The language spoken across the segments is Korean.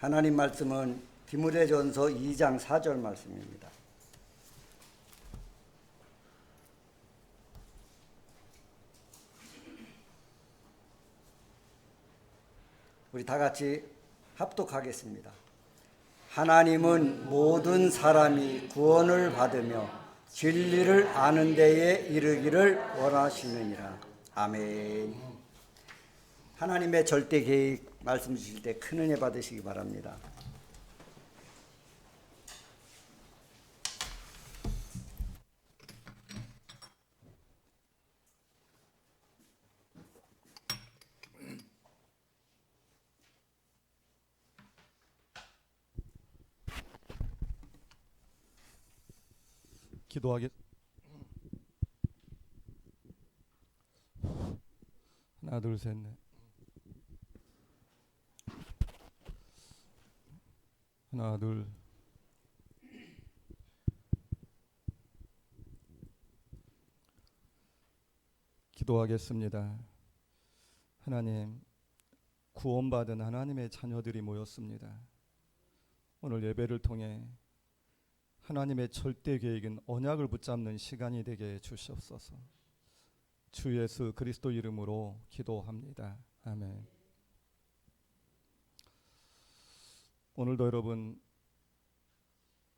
하나님 말씀은 디모데전서 2장 4절 말씀입니다. 우리 다 같이 합독하겠습니다. 하나님은 모든 사람이 구원을 받으며 진리를 아는 데에 이르기를 원하시느니라. 아멘. 하나님의 절대 계획 말씀 주실 때 큰 은혜 받으시기 바랍니다. 기도하겠. 하나 둘 셋 넷. 하나 둘. 기도하겠습니다. 하나님, 구원받은 하나님의 자녀들이 모였습니다. 오늘 예배를 통해 하나님의 절대 계획인 언약을 붙잡는 시간이 되게 주시옵소서. 주 예수 그리스도 이름으로 기도합니다. 아멘. 오늘도 여러분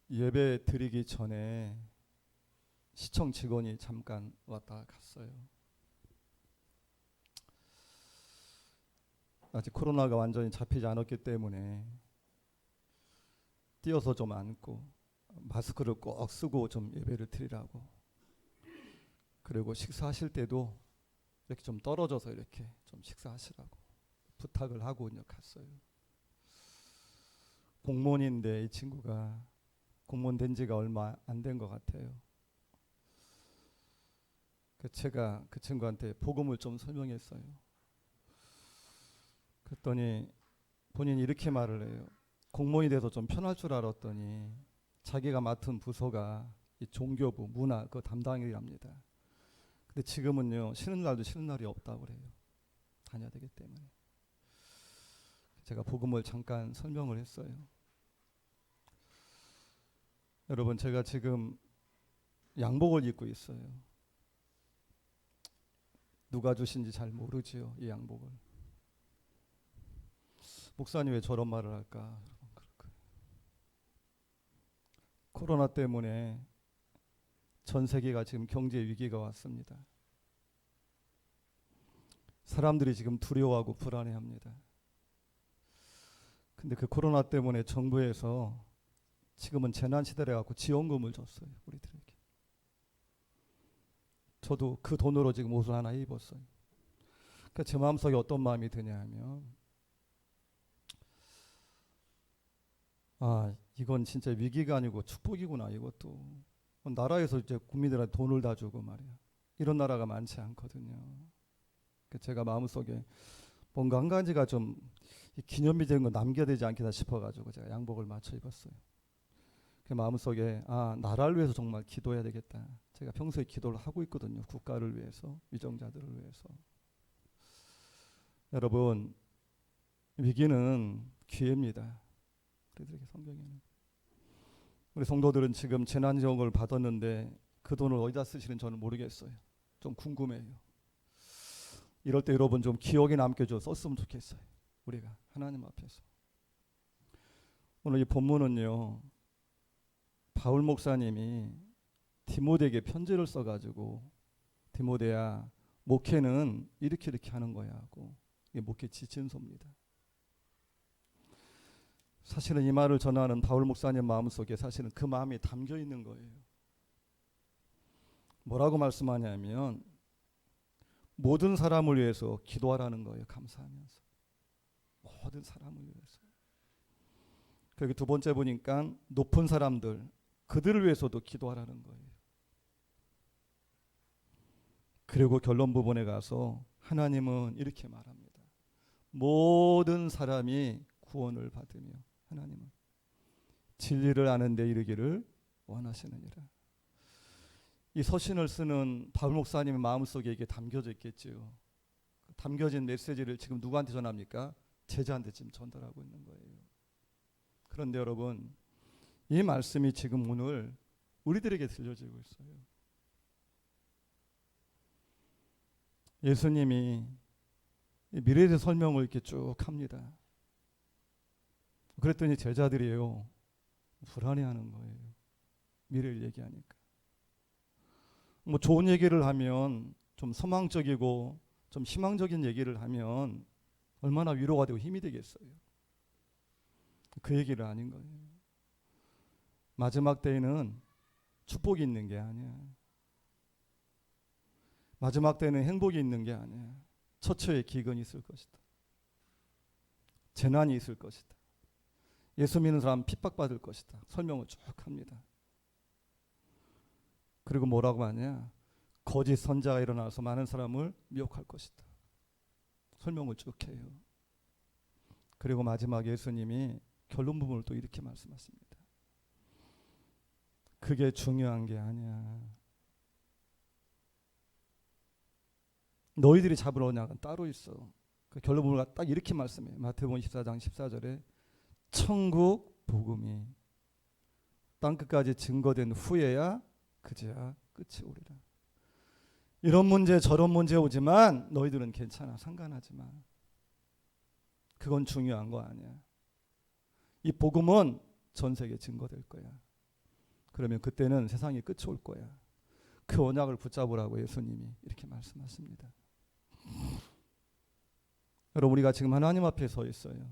예배 드리기 전에 시청 직원이 잠깐 왔다 갔어요. 아직 코로나가 완전히 잡히지 않았기 때문에 뛰어서 좀 앉고 마스크를 꼭 쓰고 좀 예배를 드리라고, 그리고 식사하실 때도 이렇게 좀 떨어져서 이렇게 좀 식사하시라고 부탁을 하고 갔어요. 공무원인데 이 친구가 공무원 된 지가 얼마 안 된 것 같아요. 제가 그 친구한테 복음을 좀 설명했어요. 그랬더니 본인이 이렇게 말을 해요. 공무원이 돼서 좀 편할 줄 알았더니 자기가 맡은 부서가 이 종교부, 문화 그 담당이랍니다. 근데 지금은요, 쉬는 날도 쉬는 날이 없다고 그래요. 다녀야 되기 때문에. 제가 복음을 잠깐 설명을 했어요. 여러분, 제가 지금 양복을 입고 있어요. 누가 주신지 잘 모르지요, 이 양복을. 목사님 왜 저런 말을 할까? 코로나 때문에 전 세계가 지금 경제 위기가 왔습니다. 사람들이 지금 두려워하고 불안해합니다. 근데 그 코로나 때문에 정부에서 지금은 재난시대라 갖고 지원금을 줬어요, 우리들에게. 저도 그 돈으로 지금 옷을 하나 입었어요. 그러니까 제 마음속에 어떤 마음이 드냐 하면, 이건 진짜 위기가 아니고 축복이구나. 이것도 나라에서 이제 국민들한테 돈을 다 주고 말이야. 이런 나라가 많지 않거든요. 제가 마음속에 뭔가 한 가지가 좀 기념비적인 거 남겨야 되지 않겠나 싶어가지고 제가 양복을 맞춰 입었어요. 그 마음속에 나라를 위해서 정말 기도해야 되겠다. 제가 평소에 기도를 하고 있거든요. 국가를 위해서, 위정자들을 위해서. 여러분, 위기는 기회입니다. 우리들에게 성경에는. 우리 성도들은 지금 재난지원금을 받았는데 그 돈을 어디다 쓰시는지 저는 모르겠어요. 좀 궁금해요. 이럴 때 여러분 좀 기억에 남게 좀 썼으면 좋겠어요. 우리가 하나님 앞에서. 오늘 이 본문은요, 바울 목사님이 디모데에게 편지를 써가지고, 디모데야, 목회는 이렇게 하는 거야 하고, 이게 목회 지침서입니다. 사실은 이 말을 전하는 바울 목사님 마음속에 사실은 그 마음이 담겨 있는 거예요. 뭐라고 말씀하냐면, 모든 사람을 위해서 기도하라는 거예요. 감사하면서. 모든 사람을 위해서. 그리고 두 번째 보니까 높은 사람들, 그들을 위해서도 기도하라는 거예요. 그리고 결론 부분에 가서 하나님은 이렇게 말합니다. 모든 사람이 구원을 받으며 하나님은 진리를 아는 데 이르기를 원하시느니라. 이 서신을 쓰는 바울 목사님의 마음속에 이게 담겨져 있겠죠. 담겨진 메시지를 지금 누구한테 전합니까? 제자한테 지금 전달하고 있는 거예요. 그런데 여러분, 이 말씀이 지금 오늘 우리들에게 들려지고 있어요. 예수님이 미래에 대해 설명을 이렇게 쭉 합니다. 그랬더니 제자들이에요, 불안해하는 거예요. 미래를 얘기하니까. 뭐 좋은 얘기를 하면 좀 소망적이고 좀 희망적인 얘기를 하면 얼마나 위로가 되고 힘이 되겠어요. 그 얘기를 아닌 거예요. 마지막 때에는 축복이 있는 게 아니야. 마지막 때에는 행복이 있는 게 아니야. 처처에 기근이 있을 것이다. 재난이 있을 것이다. 예수 믿는 사람 핍박받을 것이다. 설명을 쭉 합니다. 그리고 뭐라고 하냐? 거짓 선자가 일어나서 많은 사람을 미혹할 것이다. 설명을 쭉 해요. 그리고 마지막에 예수님이 결론 부분을 또 이렇게 말씀하십니다. 그게 중요한 게 아니야. 너희들이 잡을 언약은 따로 있어. 그 결론 부분을 딱 이렇게 말씀해요. 마태복음 14장 14절에 천국 복음이 땅끝까지 증거된 후에야 그제야 끝이 오리라. 이런 문제 저런 문제 오지만 너희들은 괜찮아, 상관하지 마. 그건 중요한 거 아니야. 이 복음은 전 세계에 증거될 거야. 그러면 그때는 세상이 끝이 올 거야. 그 언약을 붙잡으라고 예수님이 이렇게 말씀하십니다. 여러분, 우리가 지금 하나님 앞에 서 있어요.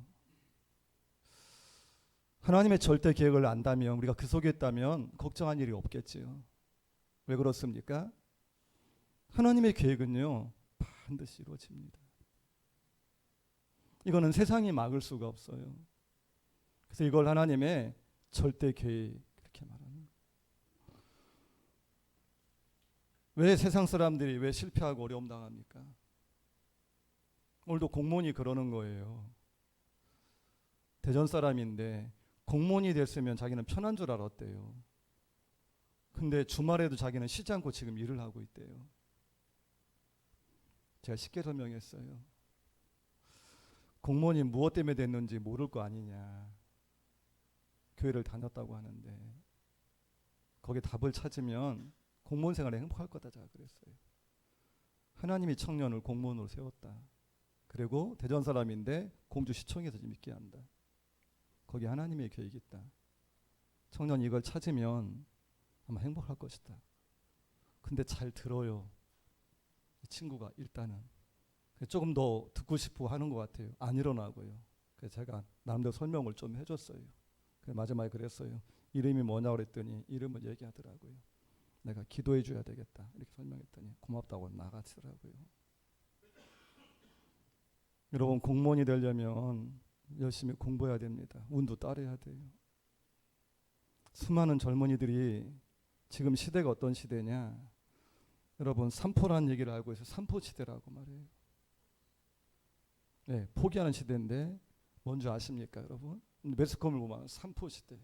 하나님의 절대 계획을 안다면, 우리가 그 속에 있다면 걱정할 일이 없겠지요. 왜 그렇습니까? 하나님의 계획은요, 반드시 이루어집니다. 이거는 세상이 막을 수가 없어요. 그래서 이걸 하나님의 절대 계획 이렇게 말하는 거예요. 왜 세상 사람들이 왜 실패하고 어려움 당합니까? 오늘도 공무원이 그러는 거예요. 대전 사람인데 공무원이 됐으면 자기는 편한 줄 알았대요. 근데 주말에도 자기는 쉬지 않고 지금 일을 하고 있대요. 제가 쉽게 설명했어요. 공무원이 무엇 때문에 됐는지 모를 거 아니냐. 교회를 다녔다고 하는데 거기에 답을 찾으면 공무원 생활에 행복할 거다 제가 그랬어요. 하나님이 청년을 공무원으로 세웠다. 그리고 대전 사람인데 공주시청에서 지금 있게 한다. 거기 하나님의 계획이 있다. 청년이 이걸 찾으면 아마 행복할 것이다. 근데 잘 들어요. 이 친구가 일단은 조금 더 듣고 싶고 하는 것 같아요. 안 일어나고요. 그래서 제가 나름대로 설명을 좀 해줬어요. 그래서 마지막에 그랬어요. 이름이 뭐냐고 그랬더니 이름을 얘기하더라고요. 내가 기도해 줘야 되겠다 이렇게 설명했더니 고맙다고 나가시더라고요. 여러분, 공무원이 되려면 열심히 공부해야 됩니다. 운도 따라야 돼요. 수많은 젊은이들이 지금 시대가 어떤 시대냐? 여러분, 삼포라는 얘기를 알고 있어요. 삼포 시대라고 말해요. 네, 포기하는 시대인데 뭔지 아십니까, 여러분? 매스컴을 보면 삼포 시대.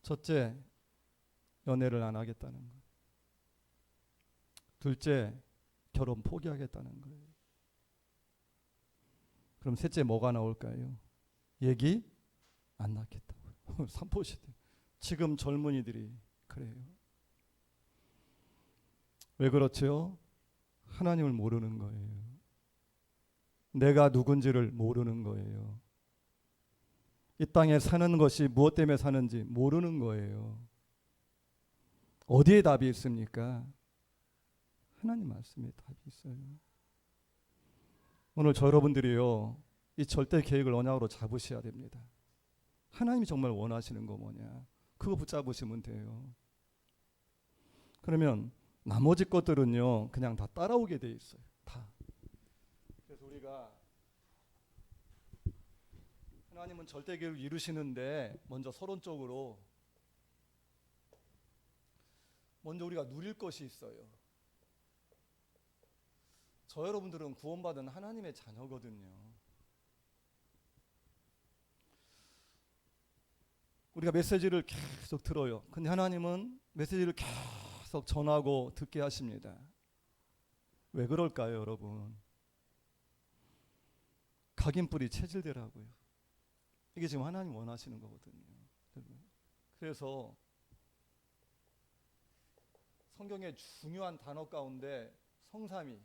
첫째, 연애를 안 하겠다는 거. 둘째, 결혼 포기하겠다는 거예요. 그럼 셋째 뭐가 나올까요? 얘기 안 낳겠다고. 삼포 시대. 지금 젊은이들이 그래요. 왜 그렇죠? 하나님을 모르는 거예요. 내가 누군지를 모르는 거예요. 이 땅에 사는 것이 무엇 때문에 사는지 모르는 거예요. 어디에 답이 있습니까? 하나님 말씀에 답이 있어요. 오늘 저 여러분들이요, 이 절대 계획을 언약으로 잡으셔야 됩니다. 하나님이 정말 원하시는 거 뭐냐? 그거 붙잡으시면 돼요. 그러면 나머지 것들은요, 그냥 다 따라오게 돼 있어요. 다. 그래서 우리가 하나님은 절대 계획을 이루시는데 먼저 서론적으로 먼저 우리가 누릴 것이 있어요. 저 여러분들은 구원받은 하나님의 자녀거든요. 우리가 메시지를 계속 들어요. 근데 하나님은 메시지를 계속 전하고 듣게 하십니다. 왜 그럴까요, 여러분? 각인뿔이 체질되라고요. 이게 지금 하나님 원하시는 거거든요. 그래서 성경의 중요한 단어 가운데 성삼위,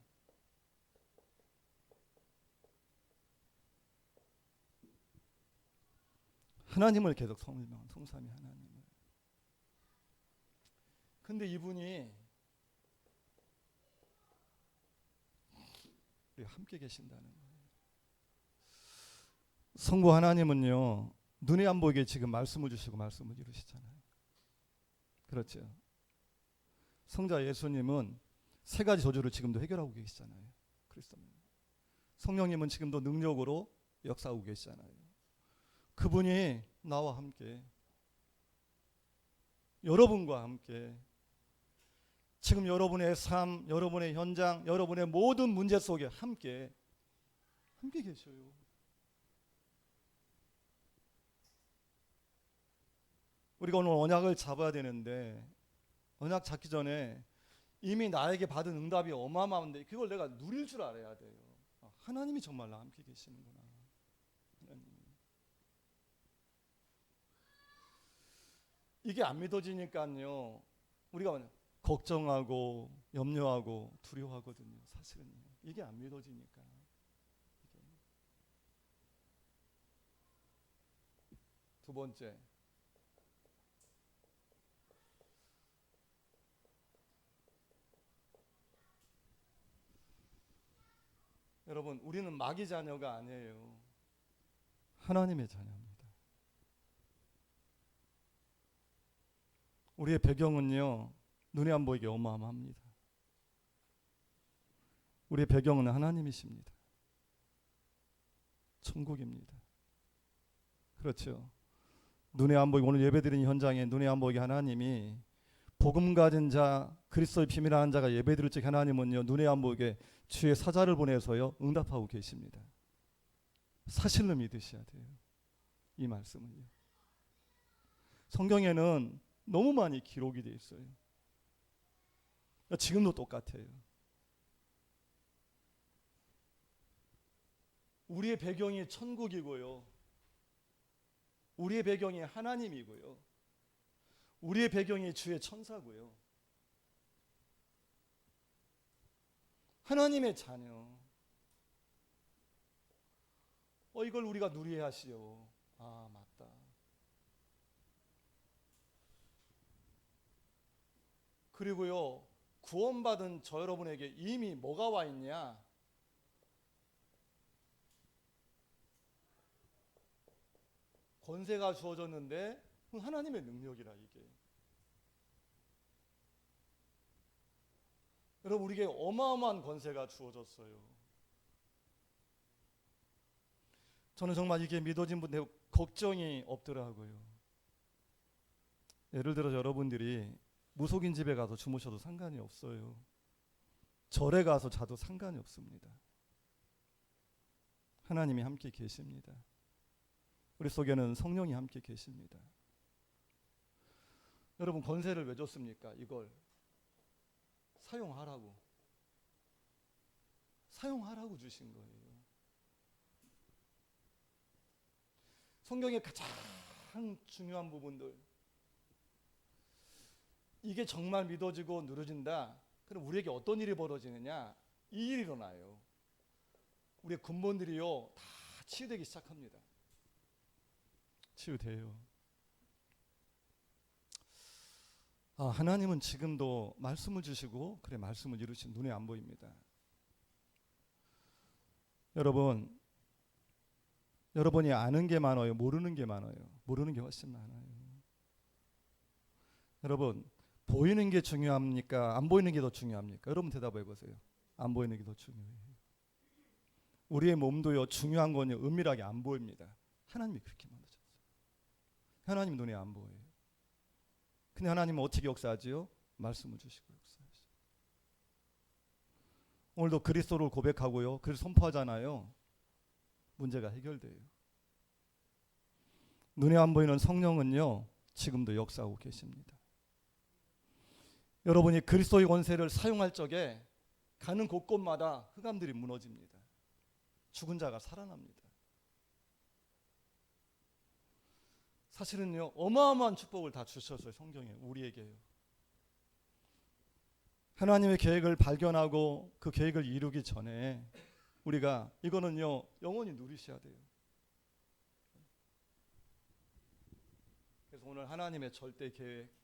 하나님을 계속 설명한 성삼위 하나님을. 근데 이분이 우리 함께 계신다는 거예요. 성부 하나님은요, 눈에 안 보이게 지금 말씀을 주시고 말씀을 이루시잖아요. 그렇죠. 성자 예수님은 세 가지 저주를 지금도 해결하고 계시잖아요. 그리스도는. 성령님은 지금도 능력으로 역사하고 계시잖아요. 그분이 나와 함께, 여러분과 함께 지금 여러분의 삶, 여러분의 현장, 여러분의 모든 문제 속에 함께 계셔요. 우리가 오늘 언약을 잡아야 되는데, 언약 잡기 전에 이미 나에게 받은 응답이 어마어마한데 그걸 내가 누릴 줄 알아야 돼요. 하나님이 정말 나와 함께 계시는구나. 하나님. 이게 안 믿어지니까요, 우리가 걱정하고 염려하고 두려워하거든요. 사실은 이게 안 믿어지니까. 두 번째, 여러분, 우리는 마귀 자녀가 아니에요. 하나님의 자녀입니다. 우리의 배경은요, 눈에 안 보이게 어마어마합니다. 우리의 배경은 하나님이십니다. 천국입니다. 그렇죠. 눈에 안 보이고, 오늘 예배드리는 현장에 눈에 안 보이게 하나님이 복음 가진 자, 그리스도의 비밀하는 자가 예배드릴 적 하나님은요, 눈에 안 보이게 주의 사자를 보내서요 응답하고 계십니다. 사실로 믿으셔야 돼요. 이 말씀은요. 성경에는 너무 많이 기록이 되어 있어요. 지금도 똑같아요. 우리의 배경이 천국이고요, 우리의 배경이 하나님이고요, 우리의 배경이 주의 천사고요, 하나님의 자녀. 이걸 우리가 누리해야 하시오. 아, 맞다. 그리고요, 구원받은 저 여러분에게 이미 뭐가 와 있냐? 권세가 주어졌는데 하나님의 능력이라. 이게 여러분, 우리에게 어마어마한 권세가 주어졌어요. 저는 정말 이게 믿어진 분들 걱정이 없더라고요. 예를 들어 여러분들이 무속인 집에 가서 주무셔도 상관이 없어요. 절에 가서 자도 상관이 없습니다. 하나님이 함께 계십니다. 우리 속에는 성령이 함께 계십니다. 여러분, 권세를 왜 줬습니까? 이걸 사용하라고 주신 거예요. 성경의 가장 중요한 부분들, 이게 정말 믿어지고 누려진다. 그럼 우리에게 어떤 일이 벌어지느냐? 이 일이 일어나요. 우리의 근본들이요 다 치유되기 시작합니다. 치유돼요. 하나님은 지금도 말씀을 주시고, 그래, 말씀을 이루신 눈에 안 보입니다. 여러분이 아는 게 많아요, 모르는 게 많아요? 모르는 게 훨씬 많아요. 여러분, 보이는 게 중요합니까? 안 보이는 게 더 중요합니까? 여러분 대답해 보세요. 안 보이는 게 더 중요해요. 우리의 몸도요, 중요한 건요, 은밀하게 안 보입니다. 하나님이 그렇게 만드셨어요. 하나님 눈에 안 보여요. 근데 하나님은 어떻게 역사하지요? 말씀을 주시고 역사하시죠. 오늘도 그리스도를 고백하고요, 그를 선포하잖아요. 문제가 해결돼요. 눈에 안 보이는 성령은요, 지금도 역사하고 계십니다. 여러분이 그리스도의 권세를 사용할 적에 가는 곳곳마다 흑암들이 무너집니다. 죽은 자가 살아납니다. 사실은요 어마어마한 축복을 다 주셨어요. 성경에 우리에게요. 하나님의 계획을 발견하고 그 계획을 이루기 전에 우리가 이거는요 영원히 누리셔야 돼요. 그래서 오늘 하나님의 절대 계획,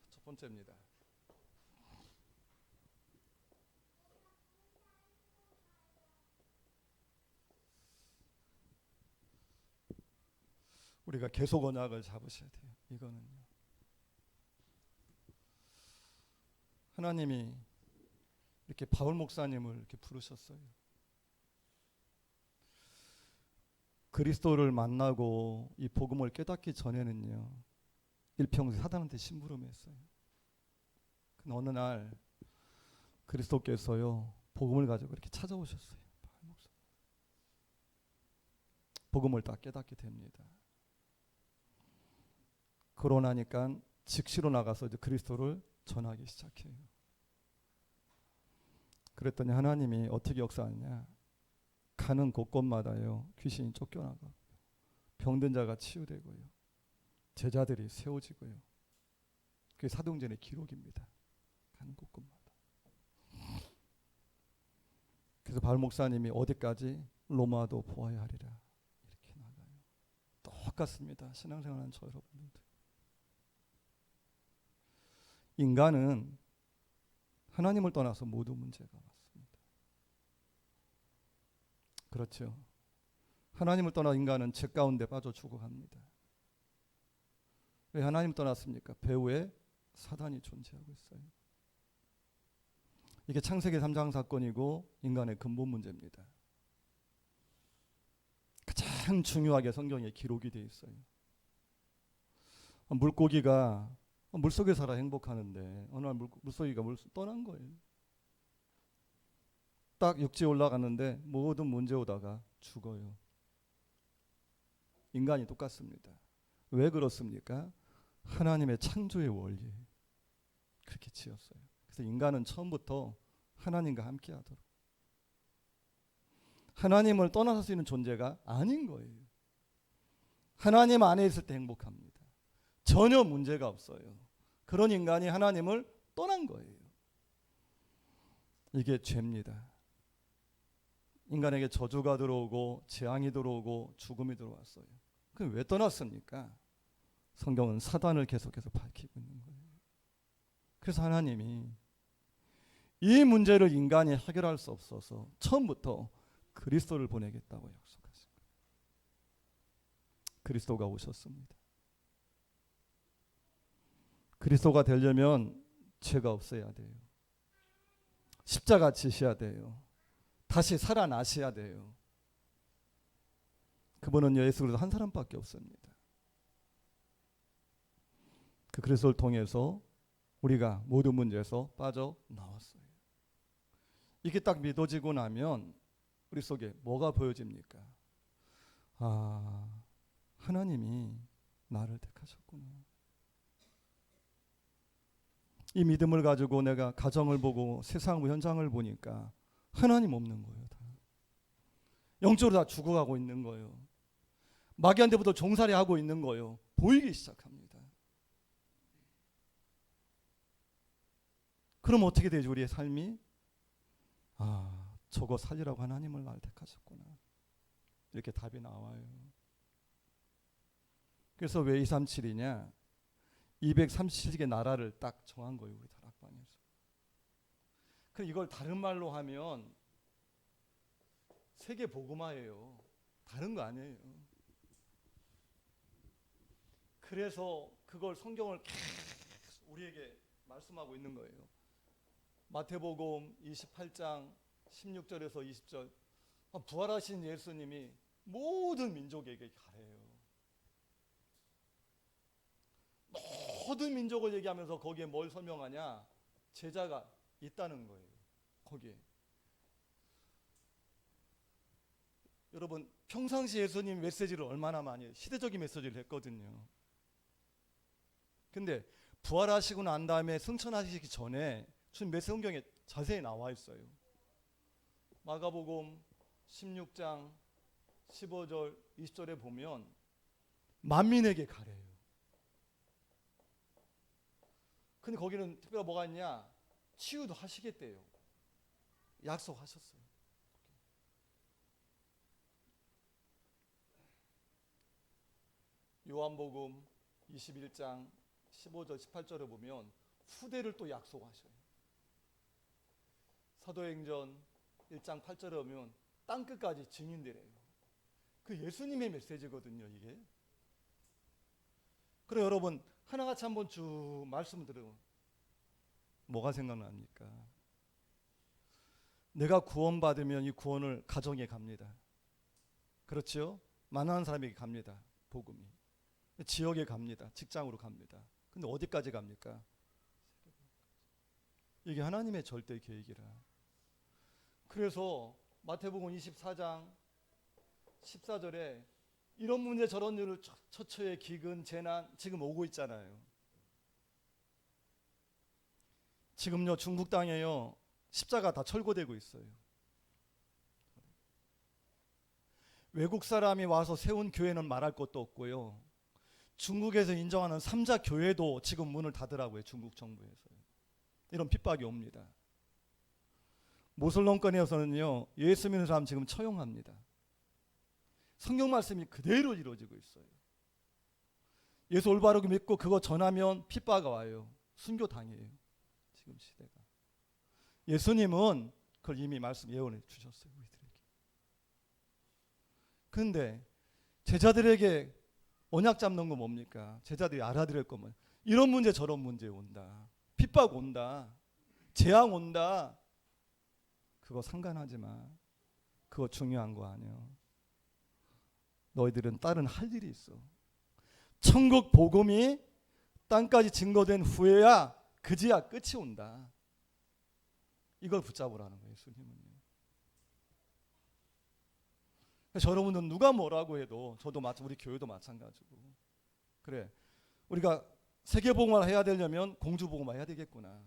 첫 번째입니다. 우리가 계속 언약을 잡으셔야 돼요. 이거는요. 하나님이 이렇게 바울 목사님을 이렇게 부르셨어요. 그리스도를 만나고 이 복음을 깨닫기 전에는요 일평생 사단한테 심부름했어요. 근데 어느 날 그리스도께서요 복음을 가지고 이렇게 찾아오셨어요. 바울 목사. 복음을 다 깨닫게 됩니다. 그러고 나니까 즉시로 나가서 이제 그리스도를 전하기 시작해요. 그랬더니 하나님이 어떻게 역사하냐? 가는 곳곳마다요 귀신이 쫓겨나고 병든 자가 치유되고요 제자들이 세워지고요. 그게 사도행전의 기록입니다. 가는 곳곳마다. 그래서 바울 목사님이 어디까지 로마도 보아야 하리라 이렇게 나가요. 똑같습니다. 신앙생활하는 저 여러분들도. 인간은 하나님을 떠나서 모두 문제가 많습니다. 그렇죠. 하나님을 떠나 인간은 죄 가운데 빠져 죽어갑니다. 왜 하나님 떠났습니까? 배후에 사단이 존재하고 있어요. 이게 창세기 3장 사건이고 인간의 근본 문제입니다. 가장 중요하게 성경에 기록이 되어 있어요. 물고기가 물속에 살아 행복하는데 어느 날 물고기가 떠난 거예요. 딱 육지에 올라갔는데 모든 문제 오다가 죽어요. 인간이 똑같습니다. 왜 그렇습니까? 하나님의 창조의 원리 그렇게 지었어요. 그래서 인간은 처음부터 하나님과 함께 하도록 하나님을 떠나서 수 있는 존재가 아닌 거예요. 하나님 안에 있을 때 행복합니다. 전혀 문제가 없어요. 그런 인간이 하나님을 떠난 거예요. 이게 죄입니다. 인간에게 저주가 들어오고 재앙이 들어오고 죽음이 들어왔어요. 그럼 왜 떠났습니까? 성경은 사단을 계속해서 밝히고 있는 거예요. 그래서 하나님이 이 문제를 인간이 해결할 수 없어서 처음부터 그리스도를 보내겠다고 약속하신 거예요. 그리스도가 오셨습니다. 그리스도가 되려면 죄가 없어야 돼요. 십자가 지셔야 돼요. 다시 살아나셔야 돼요. 그분은 예수 그리스도 한 사람밖에 없습니다. 그 그리스도를 통해서 우리가 모든 문제에서 빠져나왔어요. 이게 딱 믿어지고 나면 우리 속에 뭐가 보여집니까? 아, 하나님이 나를 택하셨구나. 이 믿음을 가지고 내가 가정을 보고 세상 현장을 보니까 하나님 없는 거예요. 다. 영적으로 다 죽어가고 있는 거예요. 마귀한테부터 종살이 하고 있는 거예요. 보이기 시작합니다. 그럼 어떻게 되죠? 우리의 삶이? 아, 저거 살리라고 하나님을 날 택하셨구나. 이렇게 답이 나와요. 그래서 왜 237이냐? 237개 나라를 딱 정한 거예요. 우리 다락방에서. 그럼 이걸 다른 말로 하면 세계 복음화예요. 다른 거 아니에요. 그래서 그걸 성경을 계속 우리에게 말씀하고 있는 거예요. 마태복음 28장 16절에서 20절 부활하신 예수님이 모든 민족에게 가래요. 모든 민족을 얘기하면서 거기에 뭘 설명하냐? 제자가 있다는 거예요. 거기에. 여러분 평상시 예수님 메시지를 얼마나 많이 시대적인 메시지를 했거든요. 근데 부활하시고 난 다음에 승천하시기 전에 지금 성경에 자세히 나와 있어요. 마가복음 16장 15절 20절에 보면 만민에게 가래요. 근데 거기는 특별히 뭐가 있냐? 치유도 하시겠대요. 약속하셨어요. 요한복음 21장 15절 18절에 보면 후대를 또 약속하셔요. 사도행전 1장 8절에 보면 땅끝까지 증인되래요. 그 예수님의 메시지거든요, 이게. 그래 여러분 하나같이 한번 쭉 말씀 들으면 뭐가 생각납니까? 내가 구원받으면 이 구원을 가정에 갑니다. 그렇죠? 만나는 사람에게 갑니다. 복음이. 지역에 갑니다. 직장으로 갑니다. 근데 어디까지 갑니까? 이게 하나님의 절대 계획이라. 그래서 마태복음 24장 14절에 이런 문제 저런 일을 처처의 기근 재난 지금 오고 있잖아요. 지금요 중국 땅에요 십자가 다 철거되고 있어요. 외국 사람이 와서 세운 교회는 말할 것도 없고요. 중국에서 인정하는 3자 교회도 지금 문을 닫으라고요. 중국 정부에서. 이런 핍박이 옵니다. 모슬렘권에서는요 예수 믿는 사람 지금 처형합니다. 성경 말씀이 그대로 이루어지고 있어요. 예수 올바르게 믿고 그거 전하면 핍박이 와요. 순교당해요. 지금 시대가. 예수님은 그걸 이미 말씀 예언해 주셨어요. 우리들에게. 그런데 제자들에게 언약 잡는 건 뭡니까? 제자들이 알아들을 거면 이런 문제 저런 문제 온다. 핍박 온다. 재앙 온다. 그거 상관하지 마. 그거 중요한 거 아니야. 너희들은 다른 할 일이 있어. 천국 복음이 땅까지 증거된 후에야 그제야 끝이 온다. 이걸 붙잡으라는 거예요. 예수님은요. 그래서 여러분은 누가 뭐라고 해도 저도 우리 교회도 마찬가지고 그래 우리가 세계복음화 해야 되려면 공주복음화 해야 되겠구나.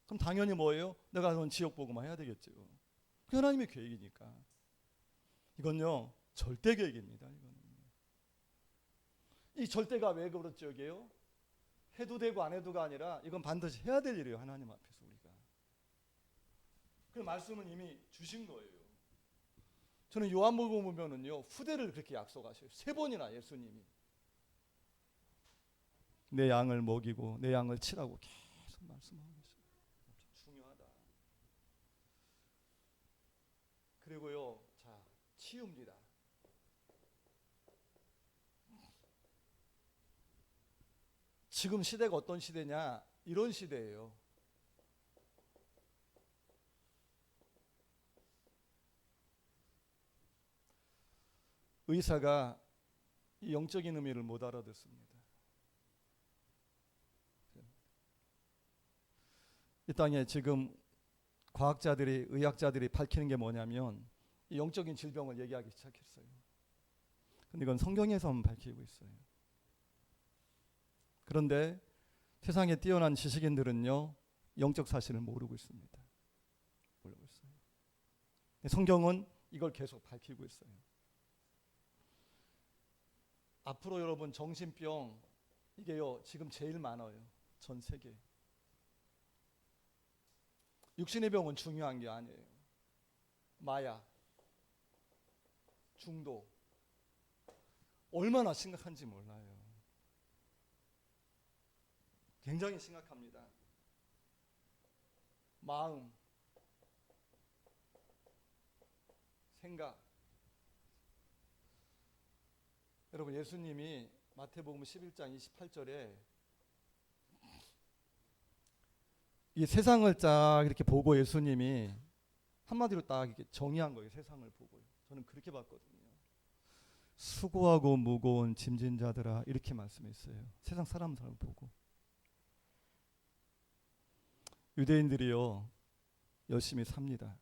그럼 당연히 뭐예요? 내가 그런 지역복음화 해야 되겠죠. 그게 하나님의 계획이니까. 이건요 절대 계획입니다. 이거는. 이 절대가 왜 그렇죠? 이게요 해도 되고 안 해도가 아니라 이건 반드시 해야 될 일이에요. 하나님 앞에서 우리가. 그 말씀은 이미 주신 거예요. 저는 요한복음 보면은요 후대를 그렇게 약속하셔요. 3번이나 예수님이 내 양을 먹이고 내 양을 치라고 계속 말씀하고 있어요. 중요하다. 그리고요 자 치유입니다. 지금 시대가 어떤 시대냐? 이런 시대예요. 의사가 이 영적인 의미를 못 알아듣습니다. 이 땅에 지금 과학자들이 의학자들이 밝히는 게 뭐냐면 이 영적인 질병을 얘기하기 시작했어요. 근데 이건 성경에서만 밝히고 있어요. 그런데 세상에 뛰어난 지식인들은요 영적 사실을 모르고 있습니다. 모르고 있어요. 성경은 이걸 계속 밝히고 있어요. 앞으로 여러분 정신병 이게요 지금 제일 많아요. 전 세계. 육신의 병은 중요한 게 아니에요. 마약, 중독 얼마나 심각한지 몰라요. 굉장히 심각합니다. 마음, 생각. 여러분 예수님이 마태복음 11장 28절에 이 세상을 쫙 이렇게 보고 예수님이 한마디로 딱 이렇게 정의한 거예요. 세상을 보고요. 저는 그렇게 봤거든요. 수고하고 무거운 짐진 자들아 이렇게 말씀했어요. 세상 사람들을 보고. 유대인들이요 열심히 삽니다.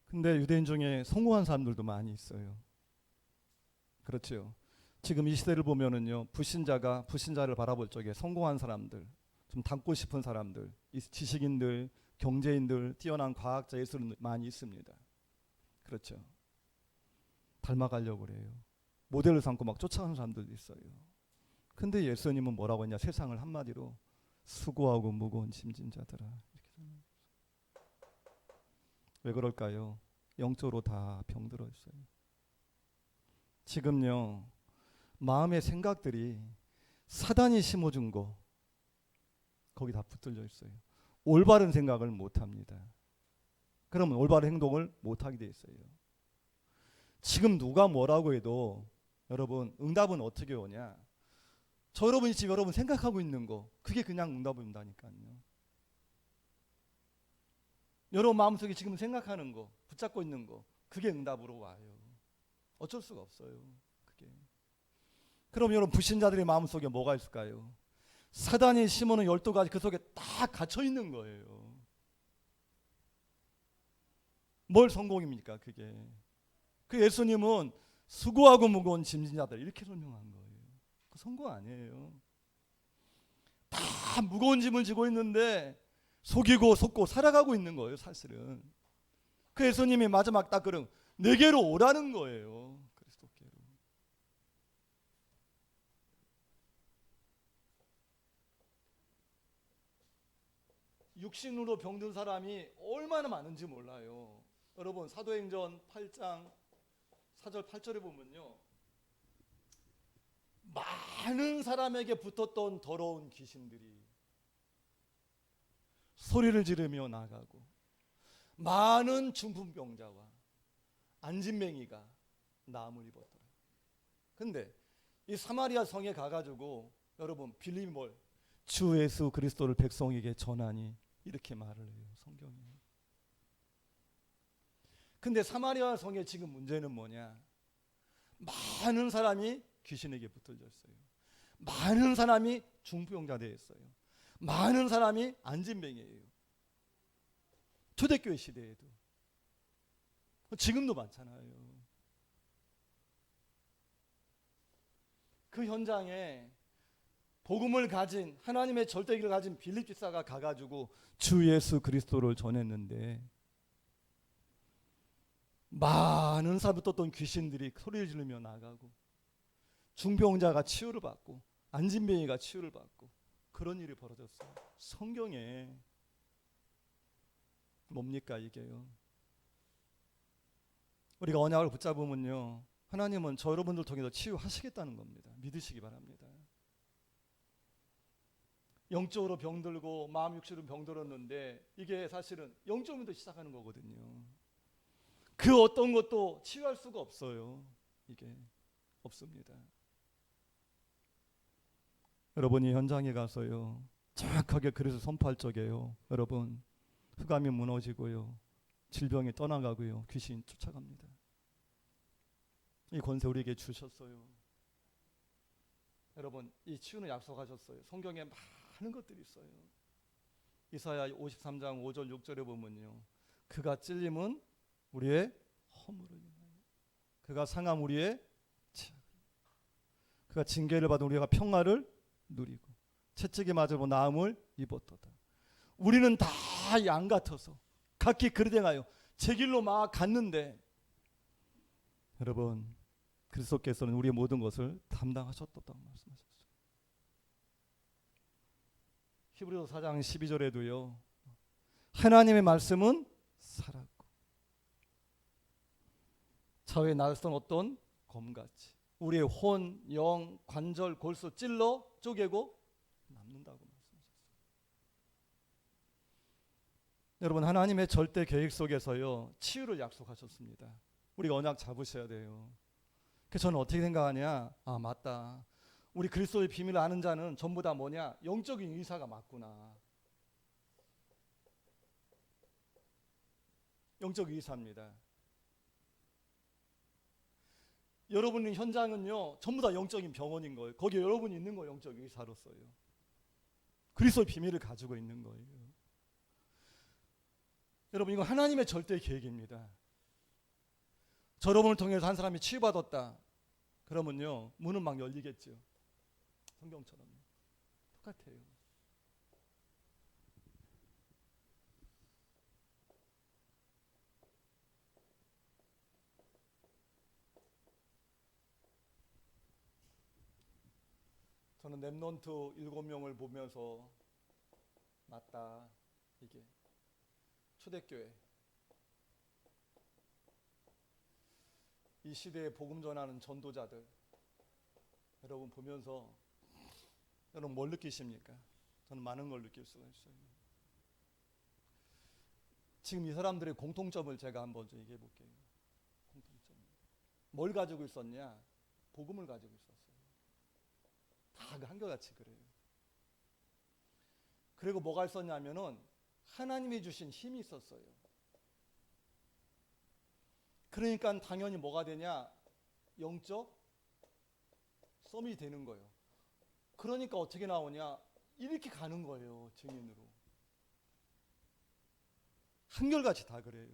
근데 유대인 중에 성공한 사람들도 많이 있어요. 그렇죠. 지금 이 시대를 보면은요, 불신자를 바라볼 적에 성공한 사람들, 좀 닮고 싶은 사람들, 지식인들, 경제인들, 뛰어난 과학자, 예술은 많이 있습니다. 그렇죠. 닮아가려고 그래요. 모델을 삼고 막 쫓아가는 사람들도 있어요. 근데 예수님은 뭐라고 했냐? 세상을 한마디로 수고하고 무거운 짐진 자들아. 이렇게. 왜 그럴까요? 영적으로 다 병들어 있어요. 지금요, 마음의 생각들이 사단이 심어준 거 거기 다 붙들려 있어요. 올바른 생각을 못 합니다. 그러면 올바른 행동을 못 하게 돼 있어요. 지금 누가 뭐라고 해도 여러분 응답은 어떻게 오냐? 여러분이 지금 여러분 생각하고 있는 거 그게 그냥 응답이 온다니까요. 여러분 마음속에 지금 생각하는 거 붙잡고 있는 거 그게 응답으로 와요. 어쩔 수가 없어요. 그게. 그럼 여러분 불신자들의 마음속에 뭐가 있을까요? 사단이 심어놓은 12가지 그 속에 다 갇혀 있는 거예요. 뭘 성공입니까 그게? 그 예수님은 수고하고 무거운 짐진 자들 이렇게 설명한 거예요. 그 성공 아니에요. 다 무거운 짐을 지고 있는데 속이고 속고 살아가고 있는 거예요 사실은. 그 예수님이 마지막 따끄름 내게로 오라는 거예요. 그리스도께로. 육신으로 병든 사람이 얼마나 많은지 몰라요. 여러분 사도행전 8장 4절 8절에 보면요, 많은 사람에게 붙었던 더러운 귀신들이 소리를 지르며 나가고 많은 중풍병자와 안진뱅이가 나음을 입었더라. 근데 이 사마리아 성에 가가지고 여러분 빌립이 뭘? 주 예수 그리스도를 백성에게 전하니 이렇게 말을 해요 성경에. 근데 사마리아 성의 지금 문제는 뭐냐? 많은 사람이 귀신에게 붙들려 있어요. 많은 사람이 중풍병자 되어 있어요. 많은 사람이 안진뱅이에요. 초대교회 시대에도 지금도 많잖아요. 그 현장에 복음을 가진 하나님의 절대기를 가진 빌립 집사가 가가지고 주 예수 그리스도를 전했는데 많은 사람 붙었던 귀신들이 소리를 지르며 나가고 중병자가 치유를 받고 안진뱅이가 치유를 받고 그런 일이 벌어졌어요. 성경에 뭡니까 이게요? 우리가 언약을 붙잡으면요 하나님은 저 여러분들 통해서 치유하시겠다는 겁니다. 믿으시기 바랍니다. 영적으로 병들고 마음 육체로 병들었는데 이게 사실은 영적으로 시작하는 거거든요. 그 어떤 것도 치유할 수가 없어요. 이게 없습니다. 여러분이 현장에 가서요 정확하게 그래서 선포할 적에요 여러분 흑암이 무너지고요 질병이 떠나가고요 귀신 쫓아갑니다. 이 권세 우리에게 주셨어요. 여러분 이 치유는 약속하셨어요. 성경에 많은 것들이 있어요. 이사야 53장 5절 6절에 보면요 그가 찔림은 우리의 허물을 인하여 그가 상함 우리의 죄악을 그가 징계를 받은 우리가 평화를 누리고 채찍에 맞으고 나음을 입었도다. 우리는 다 양 같아서 각기 그릇 행하여 제 길로 막 갔는데 여러분 그리스도께서는 우리의 모든 것을 담당하셨다고 말씀하셨어요. 히브리서 4장 12절에도요 하나님의 말씀은 살았고 차후에 나였던 어떤 검같이 우리의 혼, 영, 관절, 골수 찔러 쪼개고 남는다고 말씀하셨어요. 여러분 하나님의 절대 계획 속에서요 치유를 약속하셨습니다. 우리가 언약 잡으셔야 돼요. 그래서 저는 어떻게 생각하냐? 아 맞다. 우리 그리스도의 비밀을 아는 자는 전부 다 뭐냐? 영적인 의사가 맞구나. 영적 의사입니다. 여러분의 현장은요 전부 다 영적인 병원인 거예요. 거기에 여러분이 있는 거예요. 영적 의사로서요. 그리스도의 비밀을 가지고 있는 거예요. 여러분 이건 하나님의 절대 계획입니다. 저 여러분을 통해서 한 사람이 치유받았다. 그러면요, 문은 막 열리겠죠. 성경처럼 똑같아요. 저는 렘넌트 7명을 보면서 맞다, 이게 초대교회, 이 시대에 복음 전하는 전도자들, 여러분 보면서 여러분 뭘 느끼십니까? 저는 많은 걸 느낄 수가 있어요. 지금 이 사람들의 공통점을 제가 한번 좀 얘기해 볼게요. 공통점. 뭘 가지고 있었냐? 복음을 가지고 있었어요. 다 한결같이 그래요. 그리고 뭐가 있었냐면은 하나님이 주신 힘이 있었어요. 그러니까 당연히 뭐가 되냐? 영적 썸이 되는 거예요. 그러니까 어떻게 나오냐? 이렇게 가는 거예요. 증인으로. 한결같이 다 그래요.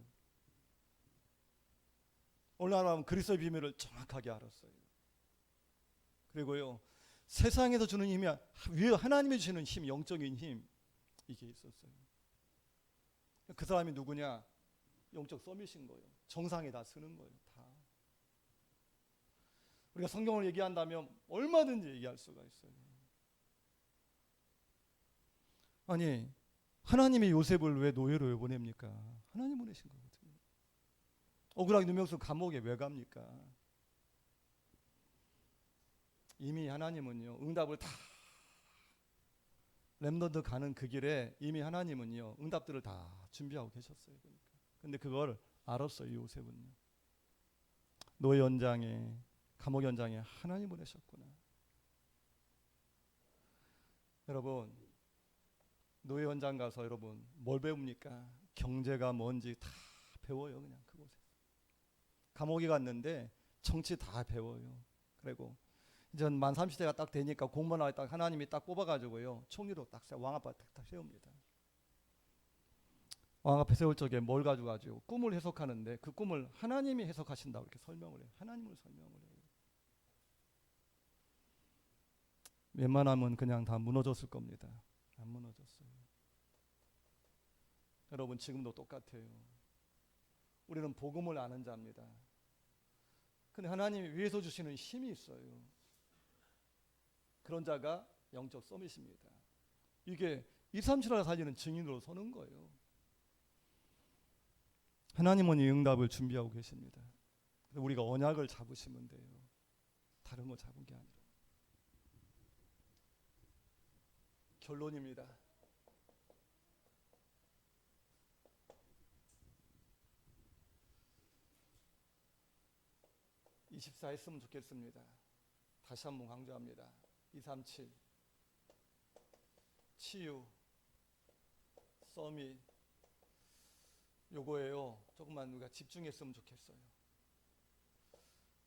오늘 하나는 그리스도의 비밀을 정확하게 알았어요. 그리고요, 세상에서 주는 힘이 위에 하나님이 주시는 힘, 영적인 힘, 이게 있었어요. 그 사람이 누구냐? 영적 썸이신 거예요. 정상에 다 쓰는 거예요. 다. 우리가 성경을 얘기한다면 얼마든지 얘기할 수가 있어요. 아니, 하나님이 요셉을 왜 노예로 왜 보냅니까? 하나님 보내신 거거든요. 억울하게 누명쓰고 감옥에 왜 갑니까? 이미 하나님은요, 응답을 다, 렘넌트 가는 그 길에 이미 하나님은요, 응답들을 다 준비하고 계셨어요. 그러니까. 근데 그걸 알았어요, 요셉은요. 노예 현장에, 감옥 현장에 하나님 보내셨구나. 여러분, 노예 현장 가서 여러분 뭘 배웁니까? 경제가 뭔지 다 배워요. 그냥 그곳에. 감옥에 갔는데 정치 다 배워요. 그리고 이제 만 30대가 딱 되니까 공무원을 딱 하나님이 딱 뽑아가지고요, 총리로 딱 왕 앞에 딱 세웁니다. 왕 앞에 세울 적에 뭘 가지고 꿈을 해석하는데 그 꿈을 하나님이 해석하신다고 이렇게 설명을 해요. 하나님을 설명을 해요. 웬만하면 그냥 다 무너졌을 겁니다. 안 무너졌어요. 여러분 지금도 똑같아요. 우리는 복음을 아는 자입니다. 근데 하나님이 위에서 주시는 힘이 있어요. 그런 자가 영적 썸이십니다. 이게 237을 살리는 증인으로 서는 거예요. 하나님은 이 응답을 준비하고 계십니다. 우리가 언약을 잡으시면 돼요. 다른 거 잡은 게 아니라. 결론입니다. (24) 했으면 좋겠습니다. 다시 한번 강조합니다. 237 치유 서밋 요거예요. 조금만 우리가 집중했으면 좋겠어요.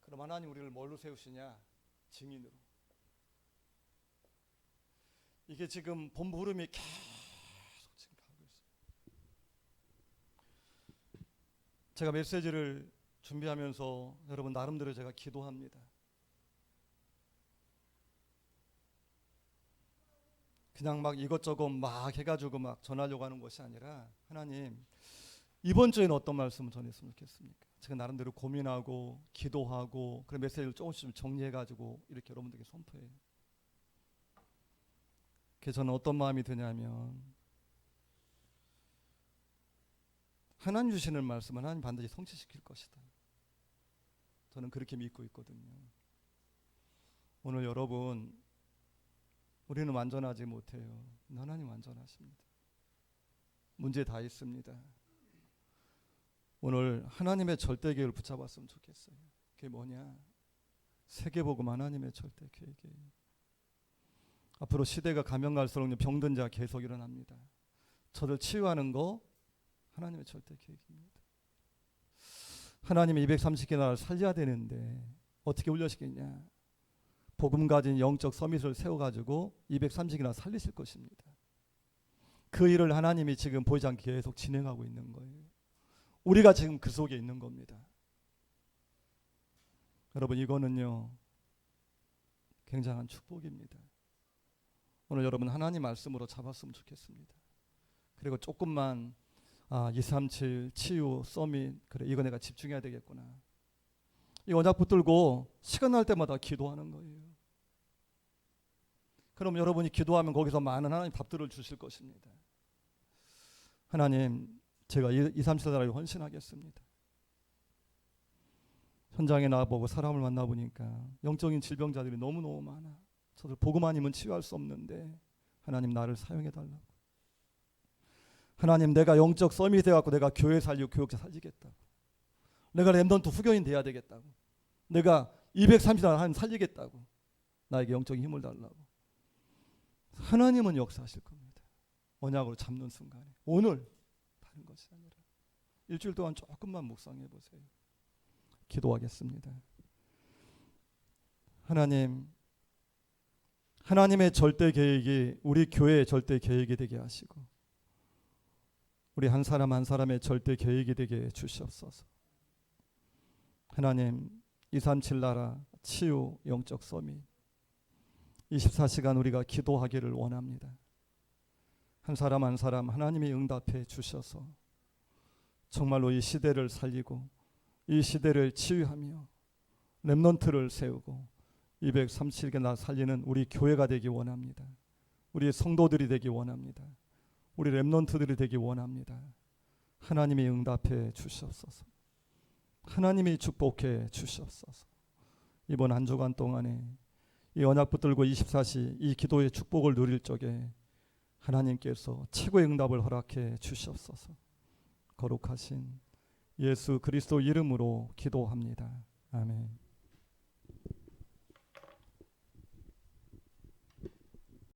그럼 하나님 우리를 뭘로 세우시냐? 증인으로. 이게 지금 본부 흐름이 계속 지금 가고 있어요. 제가 메시지를 준비하면서 여러분 나름대로 제가 기도합니다. 그냥 막 이것저것 막 해가지고 막 전하려고 하는 것이 아니라, 하나님 이번 주에는 어떤 말씀을 전했으면 좋겠습니까? 제가 나름대로 고민하고 기도하고 그런 메시지를 조금씩 정리해가지고 이렇게 여러분들에게 선포해요. 그래서 저는 어떤 마음이 드냐면, 하나님 주시는 말씀은 하나님 반드시 성취시킬 것이다. 저는 그렇게 믿고 있거든요. 오늘 여러분, 우리는 완전하지 못해요. 하나님 완전하십니다. 문제 다 있습니다. 오늘 하나님의 절대 계획을 붙잡았으면 좋겠어요. 그게 뭐냐? 세계복음 하나님의 절대 계획이에요. 앞으로 시대가 가면 갈수록 병든 자가 계속 일어납니다. 저를 치유하는 거 하나님의 절대 계획입니다. 하나님이 230개 나라를 살려야 되는데 어떻게 훈련시키냐? 복음 가진 영적 서밋을 세워가지고 230개나 살리실 것입니다. 그 일을 하나님이 지금 보이지 않게 계속 진행하고 있는 거예요. 우리가 지금 그 속에 있는 겁니다. 여러분, 이거는요 굉장한 축복입니다. 오늘 여러분 하나님 말씀으로 잡았으면 좋겠습니다. 그리고 조금만 237 치유 서밋, 그래 이거 내가 집중해야 되겠구나, 이 언약 붙들고 시간 날 때마다 기도하는 거예요. 그럼 여러분이 기도하면 거기서 많은 하나님 답들을 주실 것입니다. 하나님, 제가 237 나라에 헌신하겠습니다. 현장에 나와보고 사람을 만나보니까 영적인 질병자들이 너무너무 많아. 저들 보고만 아니면 치유할 수 없는데 하나님, 나를 사용해달라고. 하나님, 내가 영적 서밋이 돼갖고 내가 교회 살리고 교육자 살리겠다고. 내가 렘넌트 후견인 돼야 되겠다고. 내가 230년 하나님 살리겠다고. 나에게 영적인 힘을 달라고. 하나님은 역사하실 겁니다. 언약으로 잡는 순간에. 오늘 다른 것이 아니라 일주일 동안 조금만 묵상해 보세요. 기도하겠습니다. 하나님, 하나님의 절대 계획이 우리 교회의 절대 계획이 되게 하시고 우리 한 사람 한 사람의 절대 계획이 되게 주시옵소서. 하나님, 237 나라 치유 영적 서밋 24시간 우리가 기도하기를 원합니다. 한 사람 한 사람 하나님이 응답해 주셔서 정말로 이 시대를 살리고 이 시대를 치유하며 렘넌트를 세우고 237개 나 살리는 우리 교회가 되기 원합니다. 우리 성도들이 되기 원합니다. 우리 렘넌트들이 되기 원합니다. 하나님이 응답해 주시옵소서. 하나님이 축복해 주시옵소서. 이번 한 주간 동안에 이 언약 붙들고 24시 이 기도의 축복을 누릴 적에 하나님께서 최고의 응답을 허락해 주시옵소서. 거룩하신 예수 그리스도 이름으로 기도합니다. 아멘.